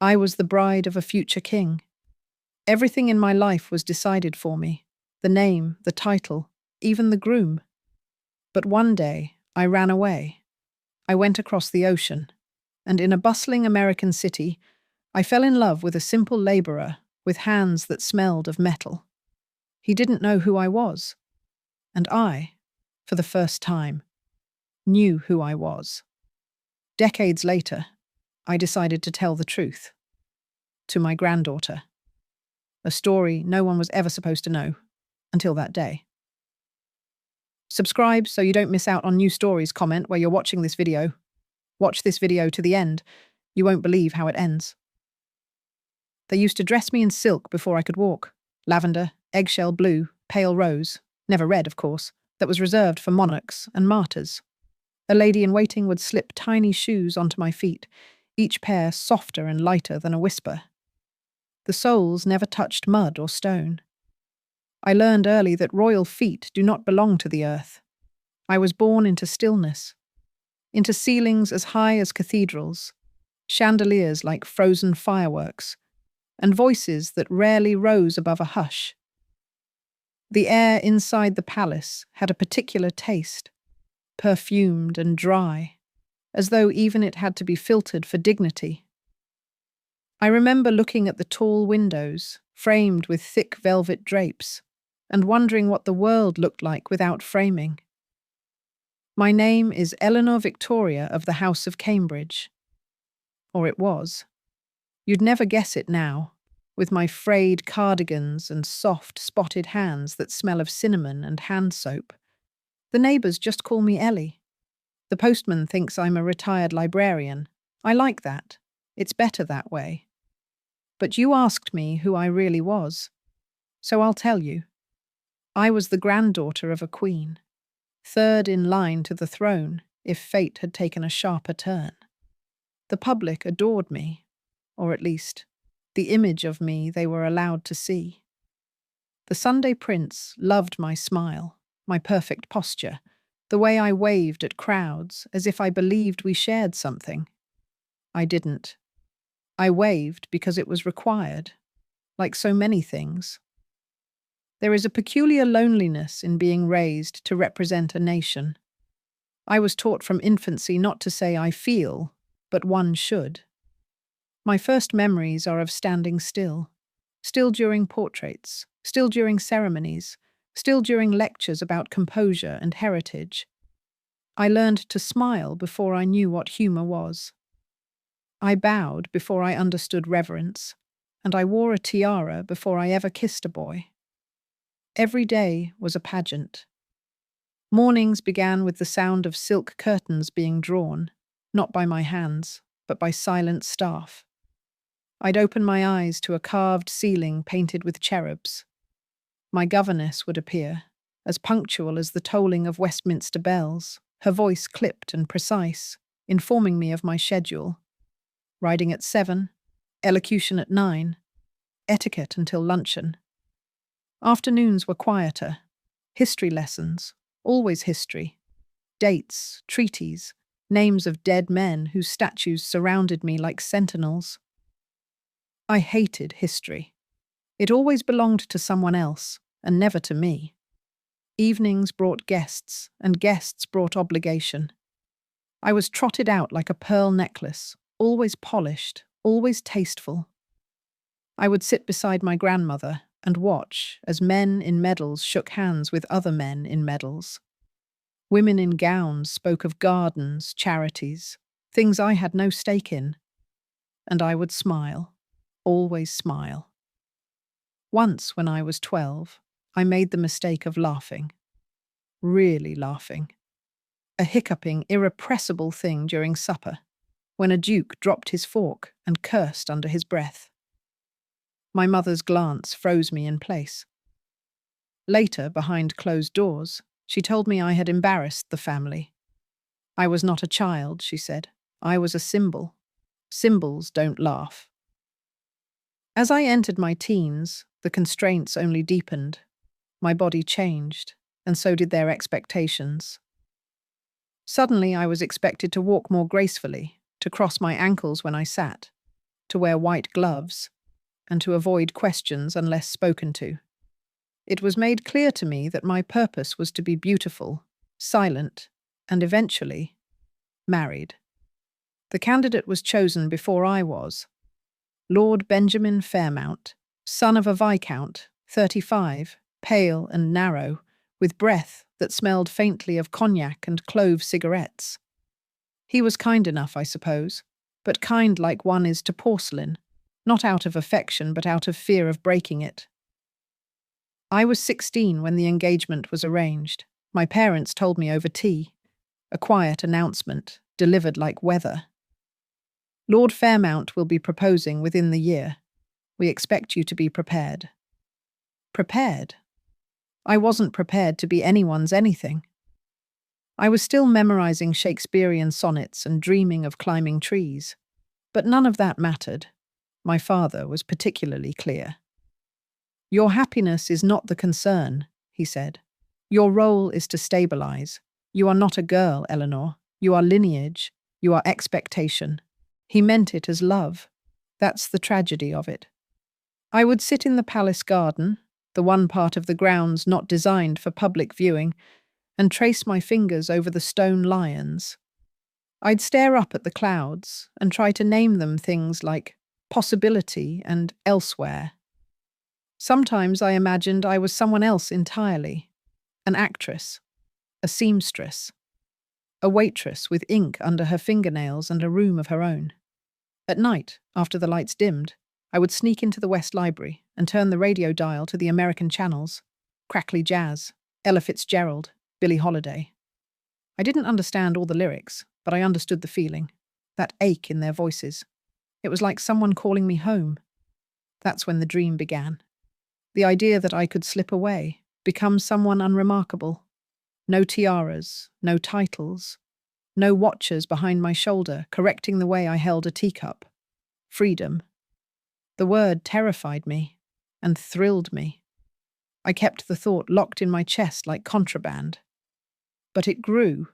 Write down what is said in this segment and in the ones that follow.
I was the bride of a future king. Everything in my life was decided for me. The name, the title, even the groom. But one day, I ran away. I went across the ocean, and in a bustling American city, I fell in love with a simple laborer with hands that smelled of metal. He didn't know who I was, and I, for the first time, knew who I was. Decades later, I decided to tell the truth. To my granddaughter. A story no one was ever supposed to know, until that day. Subscribe so you don't miss out on new stories. Comment where you're watching this video. Watch this video to the end. You won't believe how it ends. They used to dress me in silk before I could walk. Lavender, eggshell blue, pale rose. Never red, of course. That was reserved for monarchs and martyrs. A lady-in-waiting would slip tiny shoes onto my feet, each pair softer and lighter than a whisper. The soles never touched mud or stone. I learned early that royal feet do not belong to the earth. I was born into stillness, into ceilings as high as cathedrals, chandeliers like frozen fireworks, and voices that rarely rose above a hush. The air inside the palace had a particular taste, perfumed and dry, as though even it had to be filtered for dignity. I remember looking at the tall windows, framed with thick velvet drapes, and wondering what the world looked like without framing. My name is Eleanor Victoria of the House of Cambridge. Or it was. You'd never guess it now, with my frayed cardigans and soft, spotted hands that smell of cinnamon and hand soap. The neighbours just call me Ellie. The postman thinks I'm a retired librarian. I like that. It's better that way. But you asked me who I really was. So I'll tell you. I was the granddaughter of a queen, third in line to the throne if fate had taken a sharper turn. The public adored me, or at least, the image of me they were allowed to see. The Sunday prince loved my smile, my perfect posture, the way I waved at crowds as if I believed we shared something. I didn't. I waved because it was required, like so many things. There is a peculiar loneliness in being raised to represent a nation. I was taught from infancy not to say I feel, but one should. My first memories are of standing still during portraits, still during ceremonies, still during lectures about composure and heritage. I learned to smile before I knew what humour was. I bowed before I understood reverence, and I wore a tiara before I ever kissed a boy. Every day was a pageant. Mornings began with the sound of silk curtains being drawn, not by my hands, but by silent staff. I'd open my eyes to a carved ceiling painted with cherubs. My governess would appear, as punctual as the tolling of Westminster bells, her voice clipped and precise, informing me of my schedule. Riding at 7, elocution at 9, etiquette until luncheon. Afternoons were quieter. History lessons, always history. Dates, treaties, names of dead men whose statues surrounded me like sentinels. I hated history. It always belonged to someone else, and never to me. Evenings brought guests, and guests brought obligation. I was trotted out like a pearl necklace, always polished, always tasteful. I would sit beside my grandmother and watch as men in medals shook hands with other men in medals. Women in gowns spoke of gardens, charities, things I had no stake in. And I would smile, always smile. Once, when I was 12, I made the mistake of laughing. Really laughing. A hiccuping, irrepressible thing during supper, when a duke dropped his fork and cursed under his breath. My mother's glance froze me in place. Later, behind closed doors, she told me I had embarrassed the family. I was not a child, she said. I was a symbol. Symbols don't laugh. As I entered my teens, the constraints only deepened. My body changed, and so did their expectations. Suddenly, I was expected to walk more gracefully, to cross my ankles when I sat, to wear white gloves, and to avoid questions unless spoken to. It was made clear to me that my purpose was to be beautiful, silent, and eventually married. The candidate was chosen before I was. Lord Benjamin Fairmount, son of a viscount, 35, pale and narrow, with breath that smelled faintly of cognac and clove cigarettes. He was kind enough, I suppose, but kind like one is to porcelain, not out of affection but out of fear of breaking it. I was 16 when the engagement was arranged. My parents told me over tea, a quiet announcement, delivered like weather. Lord Fairmount will be proposing within the year. We expect you to be prepared. Prepared? I wasn't prepared to be anyone's anything. I was still memorizing Shakespearean sonnets and dreaming of climbing trees. But none of that mattered. My father was particularly clear. Your happiness is not the concern, he said. Your role is to stabilize. You are not a girl, Eleanor. You are lineage. You are expectation. He meant it as love. That's the tragedy of it. I would sit in the palace garden, the one part of the grounds not designed for public viewing, and trace my fingers over the stone lions. I'd stare up at the clouds and try to name them things like possibility and elsewhere. Sometimes I imagined I was someone else entirely, an actress, a seamstress, a waitress with ink under her fingernails and a room of her own. At night, after the lights dimmed, I would sneak into the West Library and turn the radio dial to the American channels, crackly jazz, Ella Fitzgerald, Billie Holiday. I didn't understand all the lyrics, but I understood the feeling, that ache in their voices. It was like someone calling me home. That's when the dream began. The idea that I could slip away, become someone unremarkable. No tiaras, no titles, no watchers behind my shoulder correcting the way I held a teacup. Freedom. The word terrified me and thrilled me. I kept the thought locked in my chest like contraband. But it grew.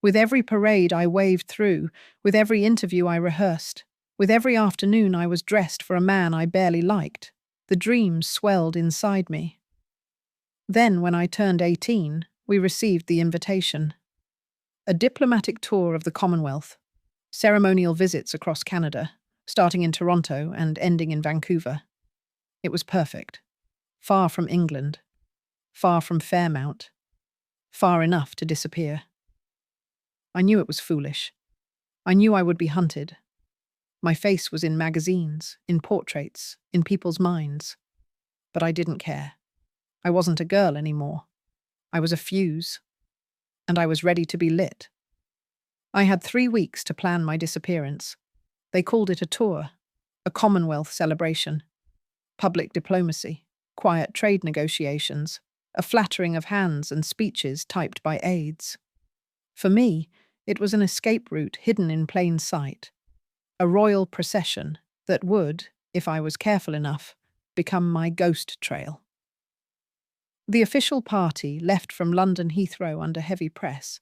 With every parade I waved through, with every interview I rehearsed, with every afternoon I was dressed for a man I barely liked, the dreams swelled inside me. Then, when I turned 18, we received the invitation. A diplomatic tour of the Commonwealth, ceremonial visits across Canada, starting in Toronto and ending in Vancouver. It was perfect. Far from England, far from Fairmount, far enough to disappear. I knew it was foolish. I knew I would be hunted. My face was in magazines, in portraits, in people's minds. But I didn't care. I wasn't a girl anymore. I was a fuse. And I was ready to be lit. I had 3 weeks to plan my disappearance. They called it a tour, a Commonwealth celebration, public diplomacy, quiet trade negotiations, a flattering of hands and speeches typed by aides. For me, it was an escape route hidden in plain sight, a royal procession that would, if I was careful enough, become my ghost trail. The official party left from London Heathrow under heavy press.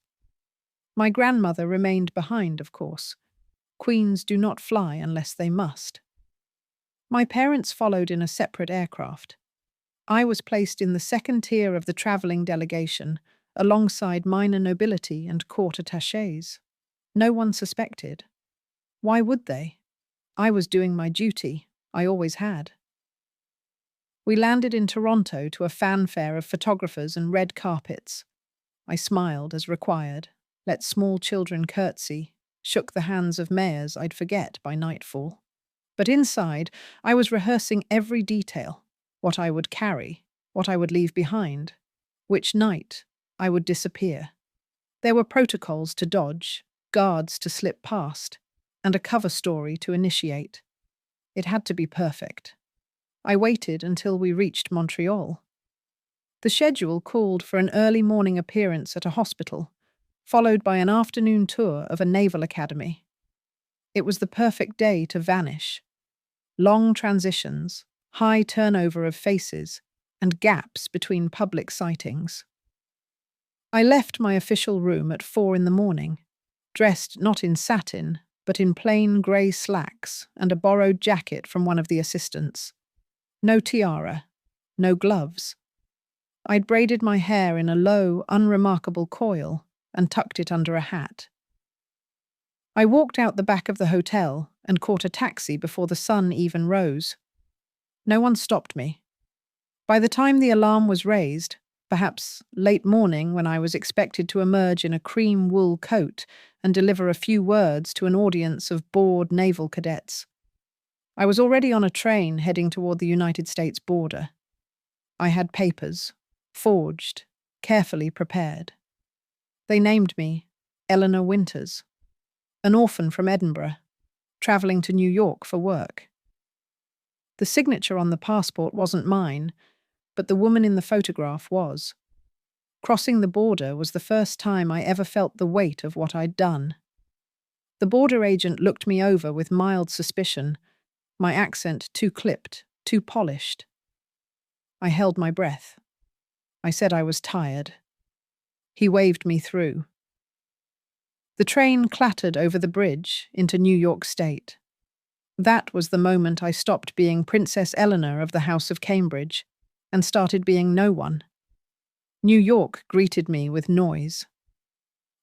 My grandmother remained behind, of course. Queens do not fly unless they must. My parents followed in a separate aircraft. I was placed in the second tier of the travelling delegation, alongside minor nobility and court attachés. No one suspected. Why would they? I was doing my duty. I always had. We landed in Toronto to a fanfare of photographers and red carpets. I smiled as required, let small children curtsy, shook the hands of mayors I'd forget by nightfall. But inside, I was rehearsing every detail, what I would carry, what I would leave behind, which night I would disappear. There were protocols to dodge, guards to slip past, and a cover story to initiate. It had to be perfect. I waited until we reached Montreal. The schedule called for an early morning appearance at a hospital, followed by an afternoon tour of a naval academy. It was the perfect day to vanish. Long transitions, high turnover of faces, and gaps between public sightings. I left my official room at 4 in the morning, dressed not in satin, but in plain grey slacks and a borrowed jacket from one of the assistants. No tiara, no gloves. I'd braided my hair in a low, unremarkable coil and tucked it under a hat. I walked out the back of the hotel and caught a taxi before the sun even rose. No one stopped me. By the time the alarm was raised, perhaps late morning when I was expected to emerge in a cream wool coat and deliver a few words to an audience of bored naval cadets, I was already on a train heading toward the United States border. I had papers, forged, carefully prepared. They named me Eleanor Winters, an orphan from Edinburgh, travelling to New York for work. The signature on the passport wasn't mine, but the woman in the photograph was. Crossing the border was the first time I ever felt the weight of what I'd done. The border agent looked me over with mild suspicion, my accent too clipped, too polished. I held my breath. I said I was tired. He waved me through. The train clattered over the bridge into New York State. That was the moment I stopped being Princess Eleanor of the House of Cambridge and started being no one. New York greeted me with noise.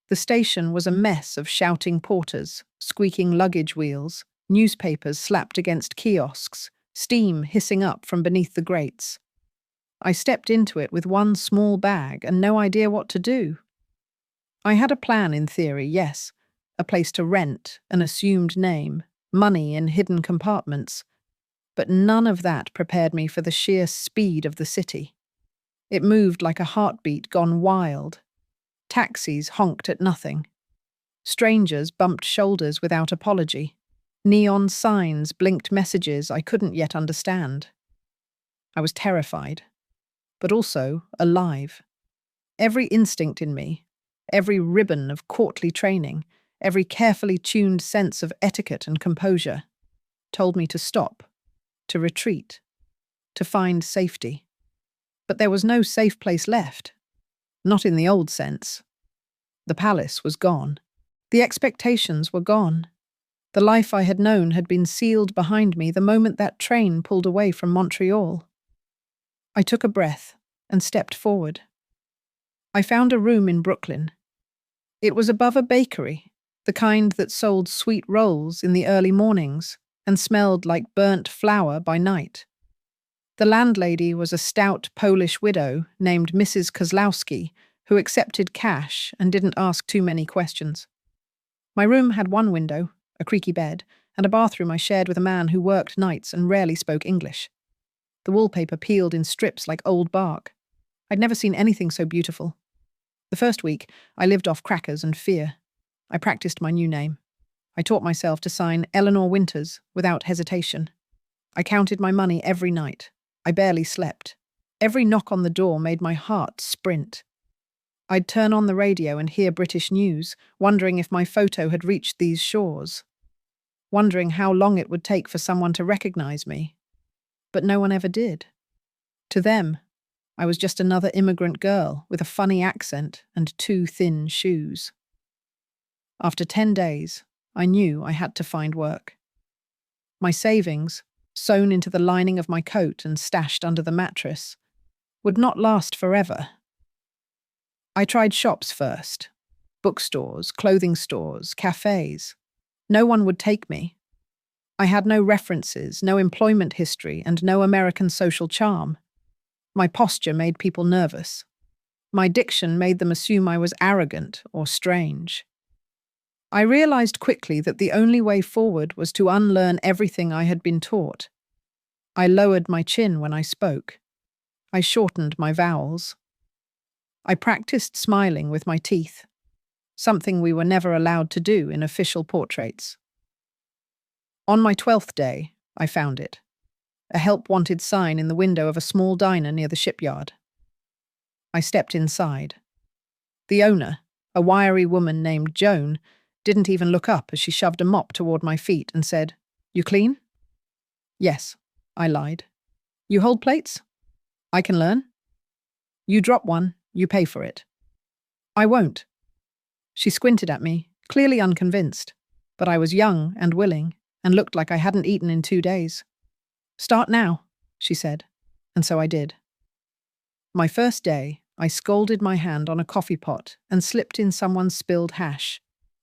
The station was a mess of shouting porters, squeaking luggage wheels, newspapers slapped against kiosks, steam hissing up from beneath the grates. I stepped into it with one small bag and no idea what to do. I had a plan in theory, yes, a place to rent, an assumed name, money in hidden compartments, but none of that prepared me for the sheer speed of the city. It moved like a heartbeat gone wild. Taxis honked at nothing. Strangers bumped shoulders without apology. Neon signs blinked messages I couldn't yet understand. I was terrified, but also alive. Every instinct in me, every ribbon of courtly training, every carefully tuned sense of etiquette and composure, told me to stop, to retreat, to find safety. But there was no safe place left. Not in the old sense. The palace was gone. The expectations were gone. The life I had known had been sealed behind me the moment that train pulled away from Montreal. I took a breath and stepped forward. I found a room in Brooklyn. It was above a bakery, the kind that sold sweet rolls in the early mornings and smelled like burnt flour by night. The landlady was a stout Polish widow named Mrs. Kozlowski, who accepted cash and didn't ask too many questions. My room had one window, a creaky bed, and a bathroom I shared with a man who worked nights and rarely spoke English. The wallpaper peeled in strips like old bark. I'd never seen anything so beautiful. The first week, I lived off crackers and fear. I practiced my new name. I taught myself to sign Eleanor Winters without hesitation. I counted my money every night. I barely slept. Every knock on the door made my heart sprint. I'd turn on the radio and hear British news, wondering if my photo had reached these shores. Wondering how long it would take for someone to recognize me. But no one ever did. To them, I was just another immigrant girl with a funny accent and 2 thin shoes. After 10 days, I knew I had to find work. My savings, sewn into the lining of my coat and stashed under the mattress, would not last forever. I tried shops first. Bookstores, clothing stores, cafes. No one would take me. I had no references, no employment history, and no American social charm. My posture made people nervous. My diction made them assume I was arrogant or strange. I realized quickly that the only way forward was to unlearn everything I had been taught. I lowered my chin when I spoke. I shortened my vowels. I practiced smiling with my teeth, something we were never allowed to do in official portraits. On my 12th day, I found it. A help-wanted sign in the window of a small diner near the shipyard. I stepped inside. The owner, a wiry woman named Joan, didn't even look up as she shoved a mop toward my feet and said, "You clean?" "Yes," I lied. "You hold plates?" "I can learn." "You drop one, you pay for it." "I won't." She squinted at me, clearly unconvinced. But I was young and willing, and looked like I hadn't eaten in 2 days. "Start now," she said, and so I did. My first day, I scalded my hand on a coffee pot and slipped in someone's spilled hash.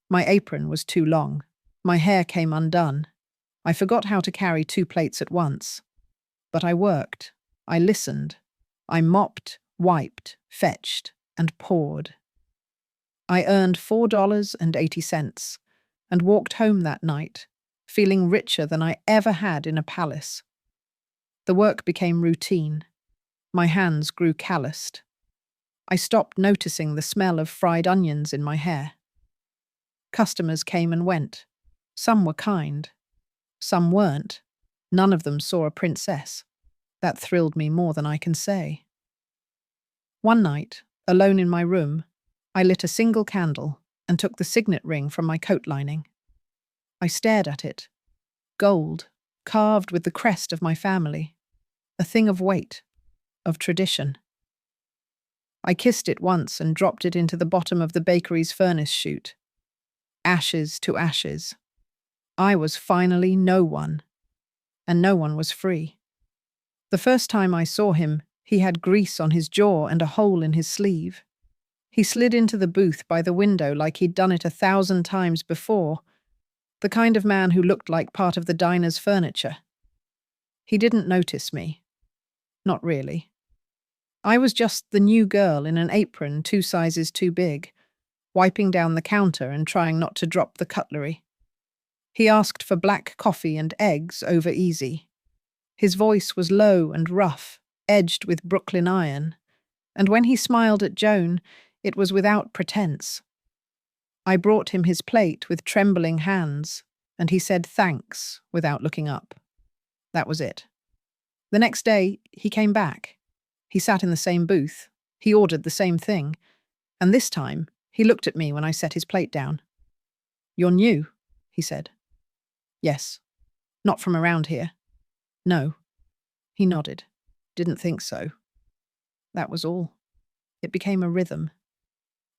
My apron was too long. My hair came undone. I forgot how to carry 2 plates at once. But I worked. I listened. I mopped, wiped, fetched, and poured. I earned $4.80 and walked home that night, feeling richer than I ever had in a palace. The work became routine. My hands grew calloused. I stopped noticing the smell of fried onions in my hair. Customers came and went. Some were kind. Some weren't. None of them saw a princess. That thrilled me more than I can say. One night, alone in my room, I lit a single candle and took the signet ring from my coat lining. I stared at it. Gold, carved with the crest of my family. A thing of weight, of tradition. I kissed it once and dropped it into the bottom of the bakery's furnace chute. Ashes to ashes. I was finally no one, and no one was free. The first time I saw him, he had grease on his jaw and a hole in his sleeve. He slid into the booth by the window like he'd done it 1,000 times before, the kind of man who looked like part of the diner's furniture. He didn't notice me. Not really. I was just the new girl in an apron 2 sizes too big, wiping down the counter and trying not to drop the cutlery. He asked for black coffee and eggs over easy. His voice was low and rough, edged with Brooklyn iron, and when he smiled at Joan, it was without pretense. I brought him his plate with trembling hands, and he said thanks without looking up. That was it. The next day, he came back. He sat in the same booth. He ordered the same thing. And this time, he looked at me when I set his plate down. "You're new," he said. "Yes. Not from around here." "No." He nodded. "Didn't think so." That was all. It became a rhythm.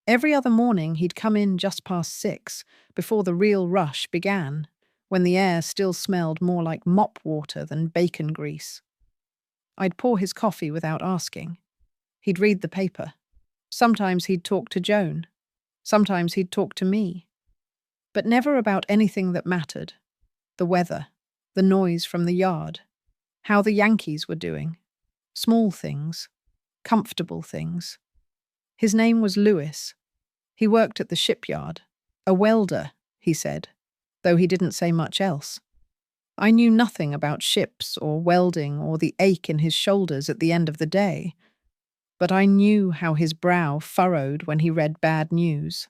Every other morning he'd come in just past 6, before the real rush began, when the air still smelled more like mop water than bacon grease. I'd pour his coffee without asking. He'd read the paper. Sometimes he'd talk to Joan. Sometimes he'd talk to me. But never about anything that mattered. The weather, the noise from the yard, how the Yankees were doing. Small things, comfortable things. His name was Lewis. He worked at the shipyard. A welder, he said, though he didn't say much else. I knew nothing about ships or welding or the ache in his shoulders at the end of the day, but I knew how his brow furrowed when he read bad news.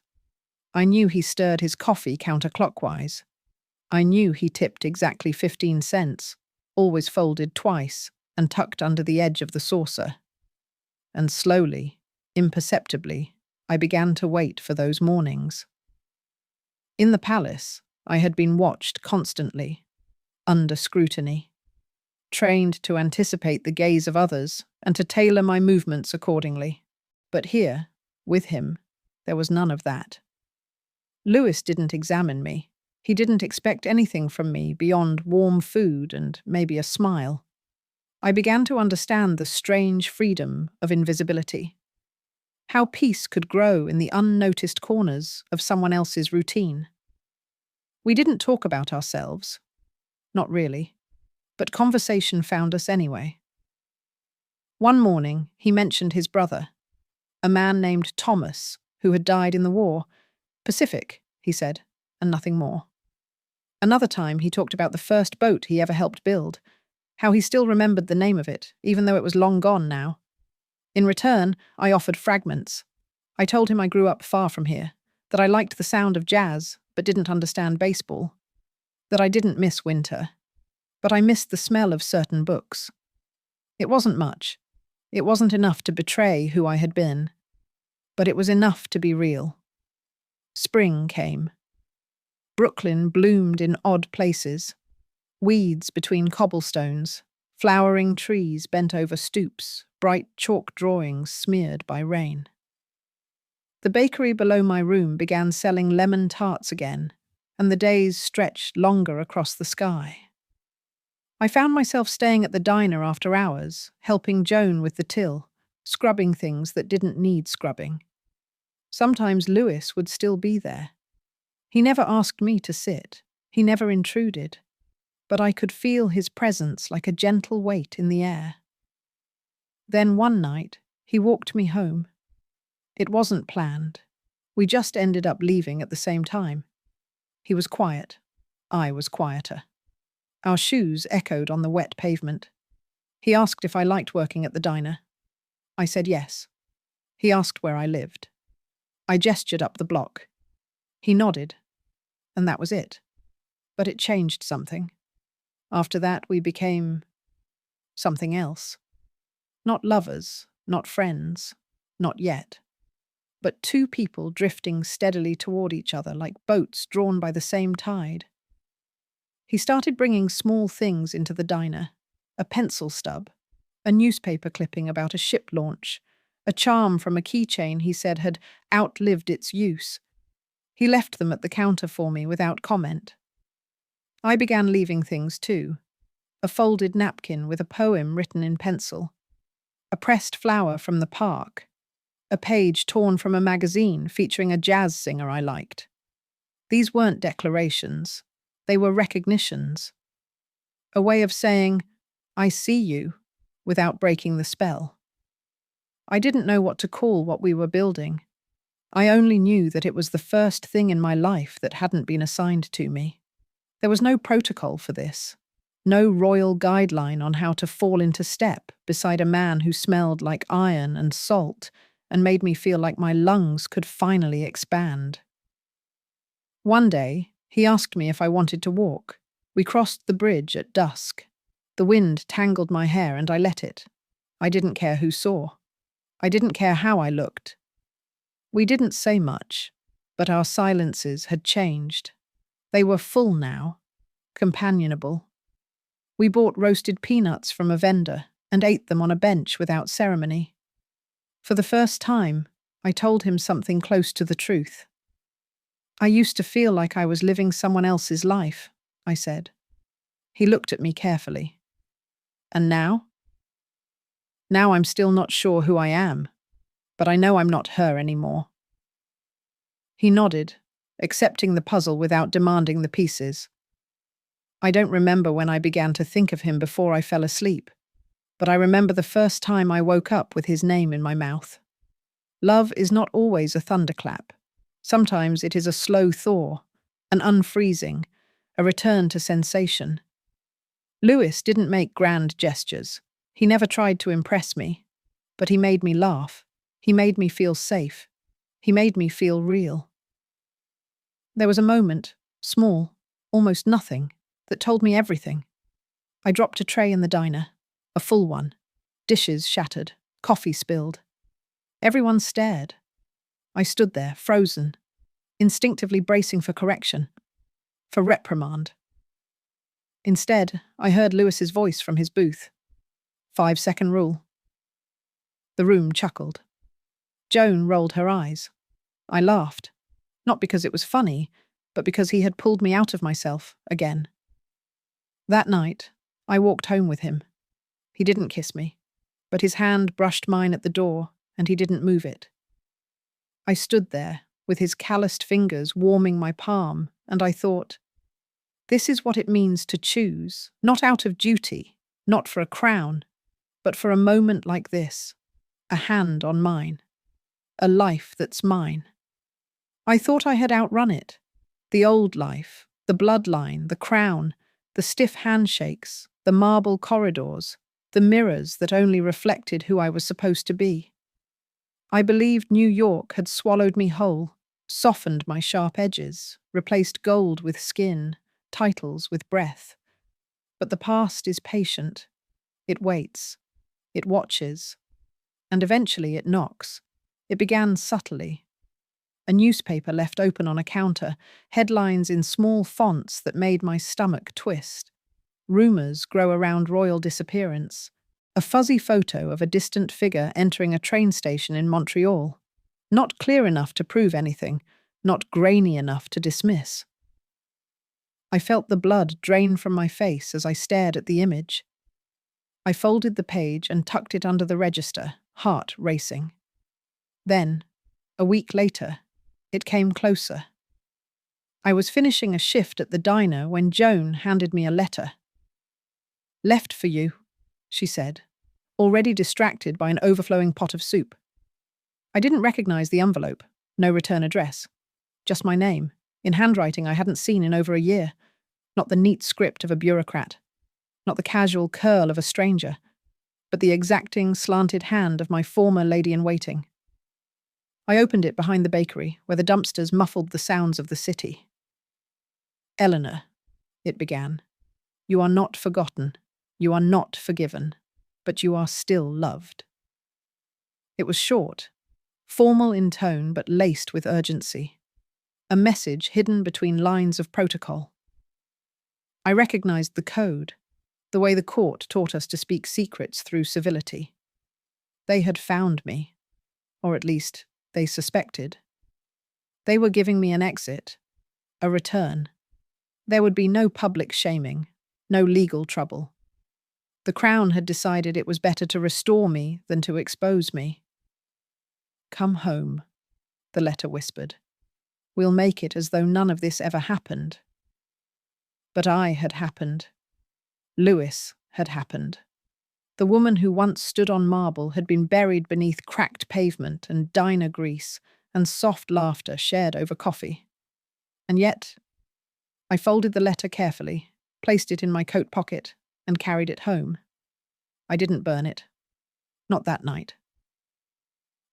I knew he stirred his coffee counterclockwise. I knew he tipped exactly 15 cents, always folded twice and tucked under the edge of the saucer. And slowly, imperceptibly, I began to wait for those mornings. In the palace, I had been watched constantly, under scrutiny, trained to anticipate the gaze of others and to tailor my movements accordingly. But here, with him, there was none of that. Lewis didn't examine me. He didn't expect anything from me beyond warm food and maybe a smile. I began to understand the strange freedom of invisibility. How peace could grow in the unnoticed corners of someone else's routine. We didn't talk about ourselves. Not really. But conversation found us anyway. One morning, he mentioned his brother, a man named Thomas, who had died in the war. Pacific, he said, and nothing more. Another time, he talked about the first boat he ever helped build, how he still remembered the name of it, even though it was long gone now. In return, I offered fragments. I told him I grew up far from here, that I liked the sound of jazz, but didn't understand baseball, that I didn't miss winter, but I missed the smell of certain books. It wasn't much. It wasn't enough to betray who I had been, but it was enough to be real. Spring came. Brooklyn bloomed in odd places. Weeds between cobblestones, flowering trees bent over stoops, bright chalk drawings smeared by rain. The bakery below my room began selling lemon tarts again, and the days stretched longer across the sky. I found myself staying at the diner after hours, helping Joan with the till, scrubbing things that didn't need scrubbing. Sometimes Lewis would still be there. He never asked me to sit. He never intruded. But I could feel his presence like a gentle weight in the air. Then one night, he walked me home. It wasn't planned. We just ended up leaving at the same time. He was quiet. I was quieter. Our shoes echoed on the wet pavement. He asked if I liked working at the diner. I said yes. He asked where I lived. I gestured up the block. He nodded, and that was it. But it changed something. After that, we became something else. Not lovers, not friends, not yet. But two people drifting steadily toward each other like boats drawn by the same tide. He started bringing small things into the diner, a pencil stub, a newspaper clipping about a ship launch, a charm from a keychain he said had outlived its use. He left them at the counter for me without comment. I began leaving things too. A folded napkin with a poem written in pencil, a pressed flower from the park, a page torn from a magazine featuring a jazz singer I liked. These weren't declarations. They were recognitions. A way of saying, I see you, without breaking the spell. I didn't know what to call what we were building. I only knew that it was the first thing in my life that hadn't been assigned to me. There was no protocol for this, no royal guideline on how to fall into step beside a man who smelled like iron and salt and made me feel like my lungs could finally expand. One day, he asked me if I wanted to walk. We crossed the bridge at dusk. The wind tangled my hair and I let it. I didn't care who saw. I didn't care how I looked. We didn't say much, but our silences had changed. They were full now, companionable. We bought roasted peanuts from a vendor and ate them on a bench without ceremony. For the first time, I told him something close to the truth. I used to feel like I was living someone else's life, I said. He looked at me carefully. And now? Now I'm still not sure who I am, but I know I'm not her anymore. He nodded, accepting the puzzle without demanding the pieces. I don't remember when I began to think of him before I fell asleep, but I remember the first time I woke up with his name in my mouth. Love is not always a thunderclap. Sometimes it is a slow thaw, an unfreezing, a return to sensation. Lewis didn't make grand gestures. He never tried to impress me, but he made me laugh. He made me feel safe. He made me feel real. There was a moment, small, almost nothing, that told me everything. I dropped a tray in the diner, a full one. Dishes shattered, coffee spilled. Everyone stared. I stood there, frozen, instinctively bracing for correction, for reprimand. Instead, I heard Lewis's voice from his booth. 5-second rule. The room chuckled. Joan rolled her eyes. I laughed, not because it was funny, but because he had pulled me out of myself again. That night, I walked home with him. He didn't kiss me, but his hand brushed mine at the door, and he didn't move it. I stood there, with his calloused fingers warming my palm, and I thought, this is what it means to choose, not out of duty, not for a crown, but for a moment like this, a hand on mine, a life that's mine. I thought I had outrun it, the old life, the bloodline, the crown, the stiff handshakes, the marble corridors, the mirrors that only reflected who I was supposed to be. I believed New York had swallowed me whole, softened my sharp edges, replaced gold with skin, titles with breath. But the past is patient. It waits. It watches. And eventually it knocks. It began subtly. A newspaper left open on a counter, headlines in small fonts that made my stomach twist. Rumors grow around royal disappearance. A fuzzy photo of a distant figure entering a train station in Montreal. Not clear enough to prove anything, not grainy enough to dismiss. I felt the blood drain from my face as I stared at the image. I folded the page and tucked it under the register, heart racing. Then, a week later, it came closer. I was finishing a shift at the diner when Joan handed me a letter. "Left for you," she said, already distracted by an overflowing pot of soup. I didn't recognize the envelope, no return address. Just my name, in handwriting I hadn't seen in over a year. Not the neat script of a bureaucrat. Not the casual curl of a stranger. But the exacting, slanted hand of my former lady-in-waiting. I opened it behind the bakery, where the dumpsters muffled the sounds of the city. "Eleanor," it began, "you are not forgotten. You are not forgiven. But you are still loved." It was short, formal in tone but laced with urgency. A message hidden between lines of protocol. I recognized the code, the way the court taught us to speak secrets through civility. They had found me, or at least they suspected. They were giving me an exit, a return. There would be no public shaming, no legal trouble. The Crown had decided it was better to restore me than to expose me. "Come home," the letter whispered. "We'll make it as though none of this ever happened." But I had happened. Lewis had happened. The woman who once stood on marble had been buried beneath cracked pavement and diner grease and soft laughter shared over coffee. And yet, I folded the letter carefully, placed it in my coat pocket, and carried it home. I didn't burn it. Not that night.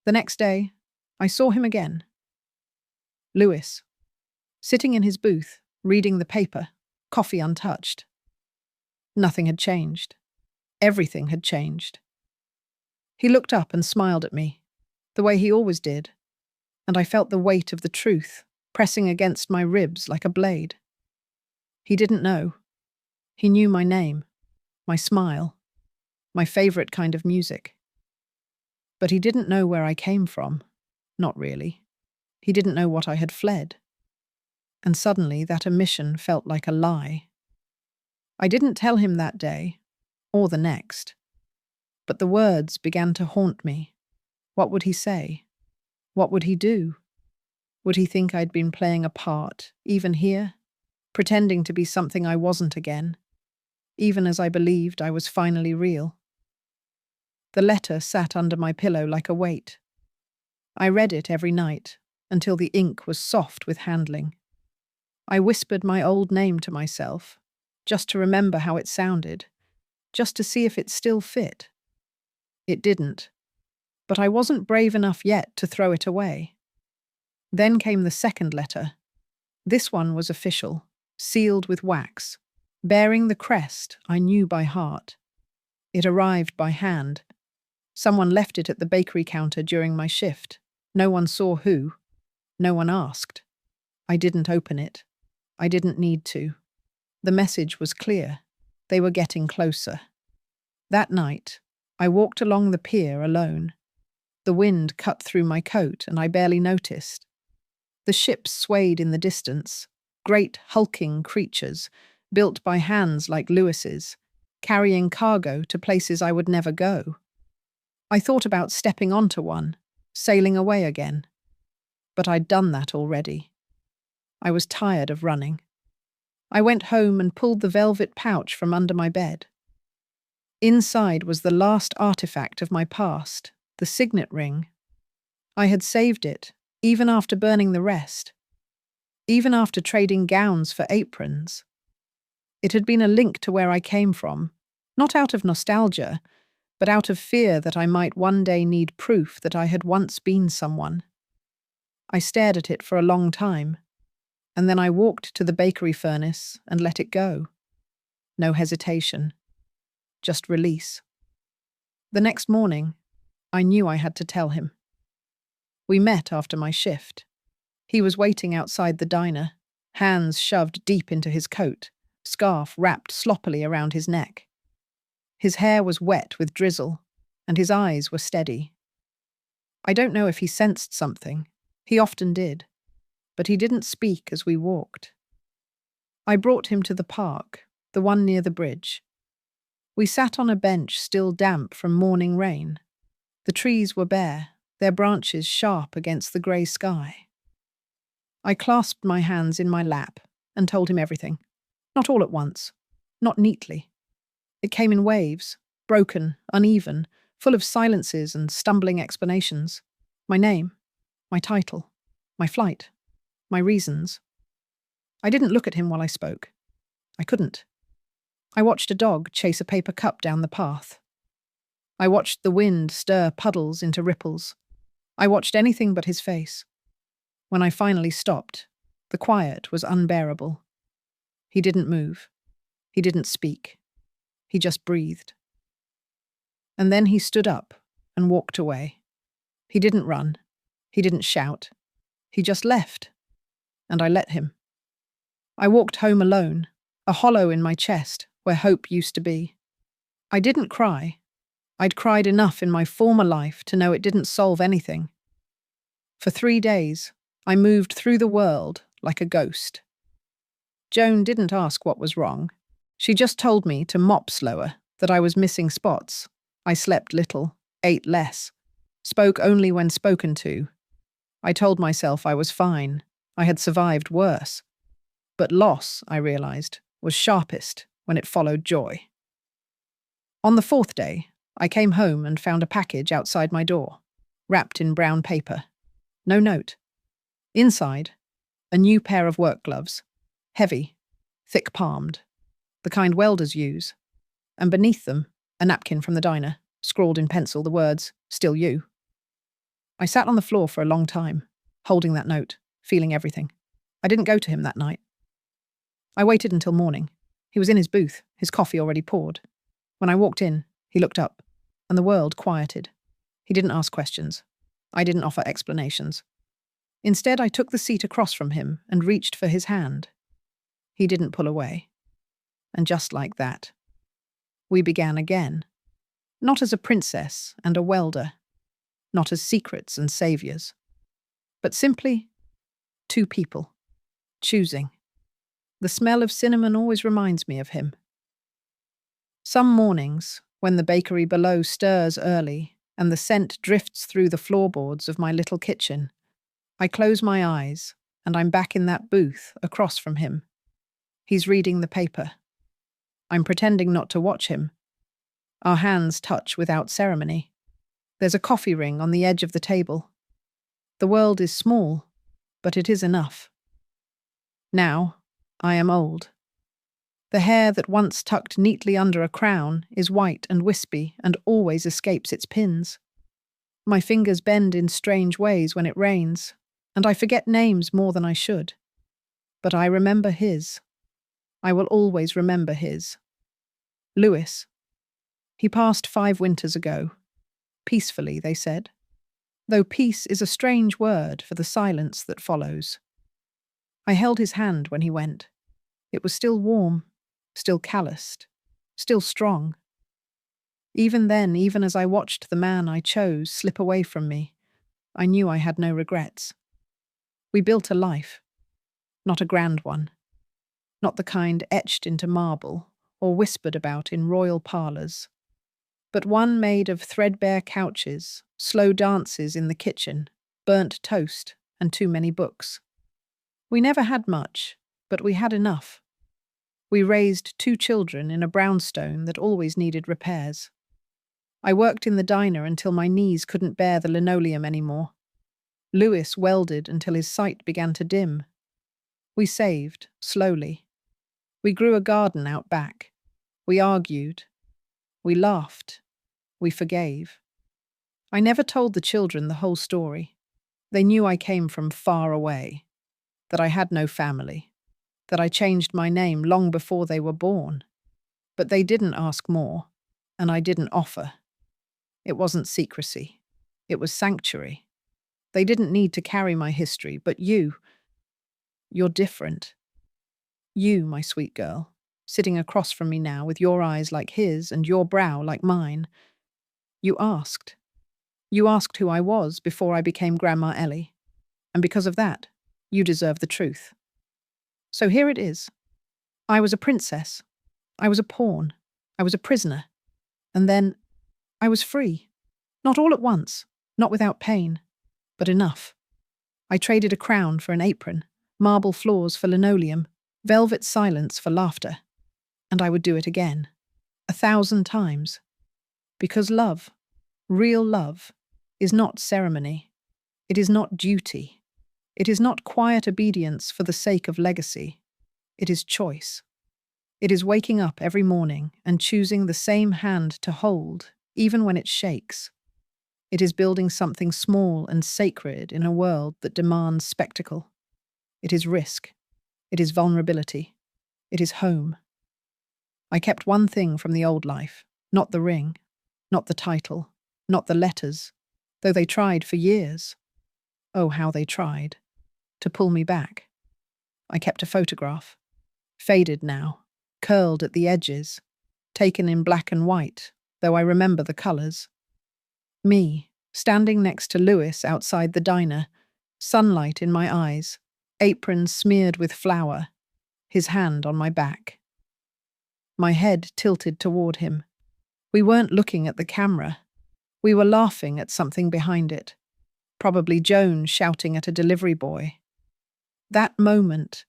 The next day, I saw him again. Lewis, sitting in his booth, reading the paper, coffee untouched. Nothing had changed. Everything had changed. He looked up and smiled at me, the way he always did, and I felt the weight of the truth pressing against my ribs like a blade. He didn't know. He knew my name, my smile, my favorite kind of music. But he didn't know where I came from. Not really. He didn't know what I had fled. And suddenly that omission felt like a lie. I didn't tell him that day, or the next. But the words began to haunt me. What would he say? What would he do? Would he think I'd been playing a part, even here? Pretending to be something I wasn't again, even as I believed I was finally real? The letter sat under my pillow like a weight. I read it every night, until the ink was soft with handling. I whispered my old name to myself, just to remember how it sounded, just to see if it still fit. It didn't, but I wasn't brave enough yet to throw it away. Then came the second letter. This one was official, sealed with wax, bearing the crest I knew by heart. It arrived by hand. Someone left it at the bakery counter during my shift. No one saw who. No one asked. I didn't open it. I didn't need to. The message was clear. They were getting closer. That night, I walked along the pier alone. The wind cut through my coat and I barely noticed. The ships swayed in the distance, great hulking creatures, built by hands like Lewis's, carrying cargo to places I would never go. I thought about stepping onto one, sailing away again. But I'd done that already. I was tired of running. I went home and pulled the velvet pouch from under my bed. Inside was the last artifact of my past, the signet ring. I had saved it, even after burning the rest. Even after trading gowns for aprons. It had been a link to where I came from, not out of nostalgia, but out of fear that I might one day need proof that I had once been someone. I stared at it for a long time, and then I walked to the bakery furnace and let it go. No hesitation, just release. The next morning, I knew I had to tell him. We met after my shift. He was waiting outside the diner, hands shoved deep into his coat, scarf wrapped sloppily around his neck. His hair was wet with drizzle, and his eyes were steady. I don't know if he sensed something. He often did. But he didn't speak as we walked. I brought him to the park, the one near the bridge. We sat on a bench still damp from morning rain. The trees were bare, their branches sharp against the grey sky. I clasped my hands in my lap and told him everything. Not all at once, not neatly. It came in waves, broken, uneven, full of silences and stumbling explanations. My name, my title, my flight, my reasons. I didn't look at him while I spoke. I couldn't. I watched a dog chase a paper cup down the path. I watched the wind stir puddles into ripples. I watched anything but his face. When I finally stopped, the quiet was unbearable. He didn't move. He didn't speak. He just breathed. And then he stood up and walked away. He didn't run. He didn't shout. He just left. And I let him. I walked home alone, a hollow in my chest where hope used to be. I didn't cry. I'd cried enough in my former life to know it didn't solve anything. For 3 days, I moved through the world like a ghost. Joan didn't ask what was wrong. She just told me to mop slower, that I was missing spots. I slept little, ate less, spoke only when spoken to. I told myself I was fine. I had survived worse. But loss, I realized, was sharpest when it followed joy. On the 4th day, I came home and found a package outside my door, wrapped in brown paper. No note. Inside, a new pair of work gloves, heavy, thick-palmed, the kind welders use, and beneath them, a napkin from the diner, scrawled in pencil the words, "Still you." I sat on the floor for a long time, holding that note, feeling everything. I didn't go to him that night. I waited until morning. He was in his booth, his coffee already poured. When I walked in, he looked up, and the world quieted. He didn't ask questions. I didn't offer explanations. Instead, I took the seat across from him and reached for his hand. He didn't pull away. And just like that, we began again. Not as a princess and a welder, not as secrets and saviors, but simply 2 people, choosing. The smell of cinnamon always reminds me of him. Some mornings, when the bakery below stirs early and the scent drifts through the floorboards of my little kitchen, I close my eyes and I'm back in that booth across from him. He's reading the paper. I'm pretending not to watch him. Our hands touch without ceremony. There's a coffee ring on the edge of the table. The world is small, but it is enough. Now, I am old. The hair that once tucked neatly under a crown is white and wispy and always escapes its pins. My fingers bend in strange ways when it rains, and I forget names more than I should. But I remember his. I will always remember his. Lewis. He passed 5 winters ago. Peacefully, they said. Though peace is a strange word for the silence that follows. I held his hand when he went. It was still warm, still calloused, still strong. Even then, even as I watched the man I chose slip away from me, I knew I had no regrets. We built a life, not a grand one, not the kind etched into marble or whispered about in royal parlours, but one made of threadbare couches, slow dances in the kitchen, burnt toast, and too many books. We never had much, but we had enough. We raised 2 children in a brownstone that always needed repairs. I worked in the diner until my knees couldn't bear the linoleum anymore. Lewis welded until his sight began to dim. We saved, slowly. We grew a garden out back. We argued. We laughed. We forgave. I never told the children the whole story. They knew I came from far away, that I had no family, that I changed my name long before they were born. But they didn't ask more, and I didn't offer. It wasn't secrecy. It was sanctuary. They didn't need to carry my history, but you're different. You, my sweet girl, sitting across from me now with your eyes like his and your brow like mine. You asked. You asked who I was before I became Grandma Ellie. And because of that, you deserve the truth. So here it is. I was a princess. I was a pawn. I was a prisoner. And then I was free. Not all at once, not without pain, but enough. I traded a crown for an apron, marble floors for linoleum, velvet silence for laughter. And I would do it again, 1,000 times. Because love, real love, is not ceremony. It is not duty. It is not quiet obedience for the sake of legacy. It is choice. It is waking up every morning and choosing the same hand to hold, even when it shakes. It is building something small and sacred in a world that demands spectacle. It is risk. It is vulnerability. It is home. I kept one thing from the old life, not the ring, not the title, not the letters, though they tried for years. Oh, how they tried. To pull me back. I kept a photograph, faded now, curled at the edges, taken in black and white, though I remember the colours. Me, standing next to Lewis outside the diner, sunlight in my eyes, apron smeared with flour, his hand on my back. My head tilted toward him. We weren't looking at the camera. We were laughing at something behind it. Probably Joan shouting at a delivery boy. That moment,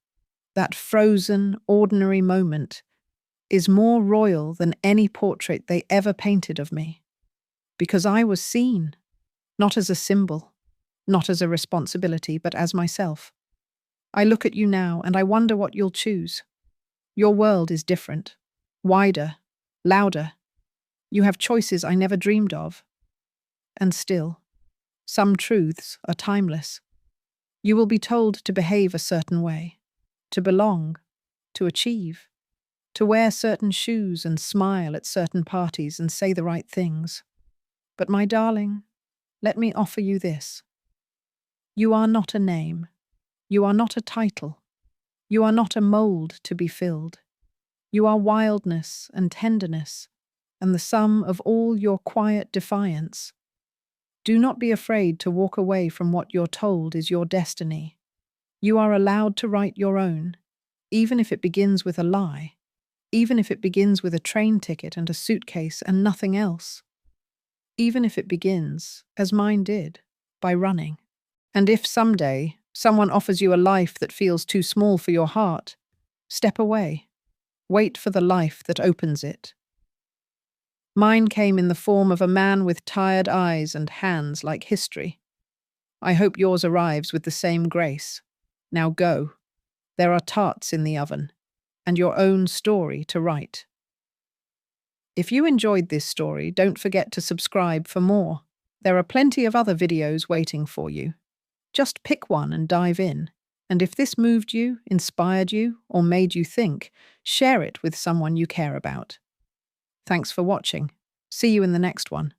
that frozen, ordinary moment, is more royal than any portrait they ever painted of me. Because I was seen, not as a symbol, not as a responsibility, but as myself. I look at you now and I wonder what you'll choose. Your world is different, wider, louder. You have choices I never dreamed of. And still, some truths are timeless. You will be told to behave a certain way, to belong, to achieve, to wear certain shoes and smile at certain parties and say the right things. But my darling, let me offer you this. You are not a name. You are not a title. You are not a mold to be filled. You are wildness and tenderness, and the sum of all your quiet defiance. Do not be afraid to walk away from what you're told is your destiny. You are allowed to write your own, even if it begins with a lie, even if it begins with a train ticket and a suitcase and nothing else. Even if it begins, as mine did, by running. And if someday someone offers you a life that feels too small for your heart, step away. Wait for the life that opens it. Mine came in the form of a man with tired eyes and hands like history. I hope yours arrives with the same grace. Now go. There are tarts in the oven, and your own story to write. If you enjoyed this story, don't forget to subscribe for more. There are plenty of other videos waiting for you. Just pick one and dive in. And if this moved you, inspired you, or made you think, share it with someone you care about. Thanks for watching. See you in the next one.